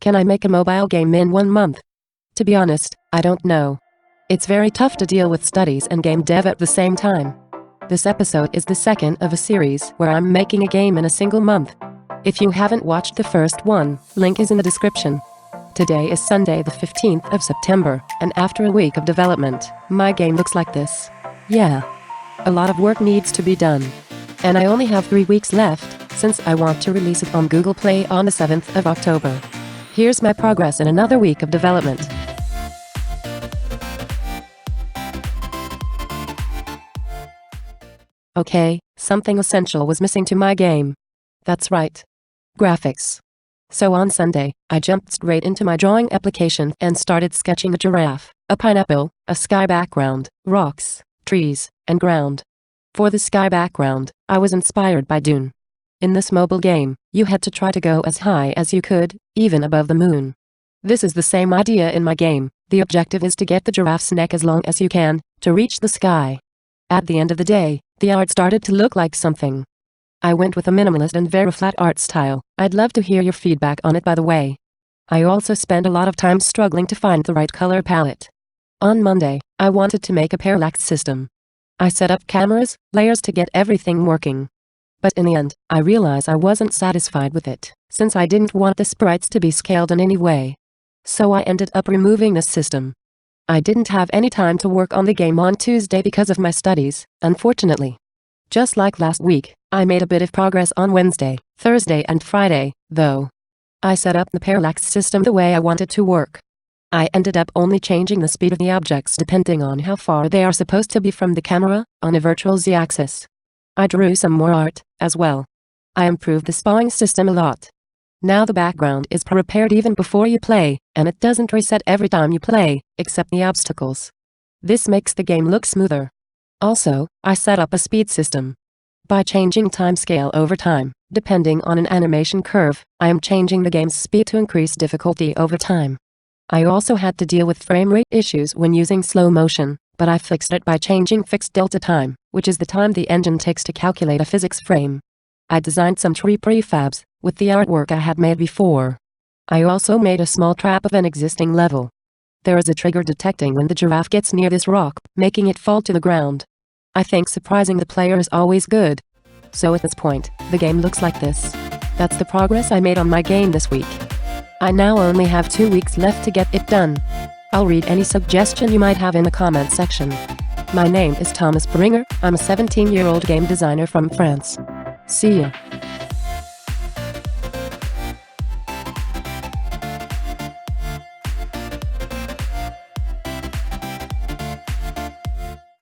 Can I make a mobile game in 1 month? To be honest, I don't know. It's very tough to deal with studies and game dev at the same time. This episode is the second of a series where I'm making a game in a single month. If you haven't watched the first one, link is in the description. Today is Sunday the 15th of September, and after a week of development, my game looks like this. Yeah. A lot of work needs to be done. And I only have 3 weeks left, since I want to release it on Google Play on the 7th of October. Here's my progress in another week of development. Okay, something essential was missing to my game. That's right. Graphics. So on Sunday, I jumped straight into my drawing application and started sketching a giraffe, a pineapple, a sky background, rocks, trees, and ground. For the sky background, I was inspired by Dune. In this mobile game, you had to try to go as high as you could, even above the moon. This is the same idea in my game. The objective is to get the giraffe's neck as long as you can, to reach the sky. At the end of the day, the art started to look like something. I went with a minimalist and very flat art style. I'd love to hear your feedback on it, by the way. I also spent a lot of time struggling to find the right color palette. On Monday, I wanted to make a parallax system. I set up cameras, layers to get everything working. But in the end, I realized I wasn't satisfied with it, since I didn't want the sprites to be scaled in any way. So I ended up removing this system. I didn't have any time to work on the game on Tuesday because of my studies, unfortunately. Just like last week, I made a bit of progress on Wednesday, Thursday and Friday, though. I set up the parallax system the way I wanted to work. I ended up only changing the speed of the objects depending on how far they are supposed to be from the camera, on a virtual z-axis. I drew some more art, as well. I improved the spawning system a lot. Now the background is prepared even before you play, and it doesn't reset every time you play, except the obstacles. This makes the game look smoother. Also, I set up a speed system. By changing timescale over time, depending on an animation curve, I am changing the game's speed to increase difficulty over time. I also had to deal with frame rate issues when using slow motion, but I fixed it by changing fixed delta time, which is the time the engine takes to calculate a physics frame. I designed some tree prefabs, with the artwork I had made before. I also made a small trap of an existing level. There is a trigger detecting when the giraffe gets near this rock, making it fall to the ground. I think surprising the player is always good. So at this point, the game looks like this. That's the progress I made on my game this week. I now only have 2 weeks left to get it done. I'll read any suggestion you might have in the comment section. My name is Thomas Bringer. I'm a 17-year-old game designer from France. See ya.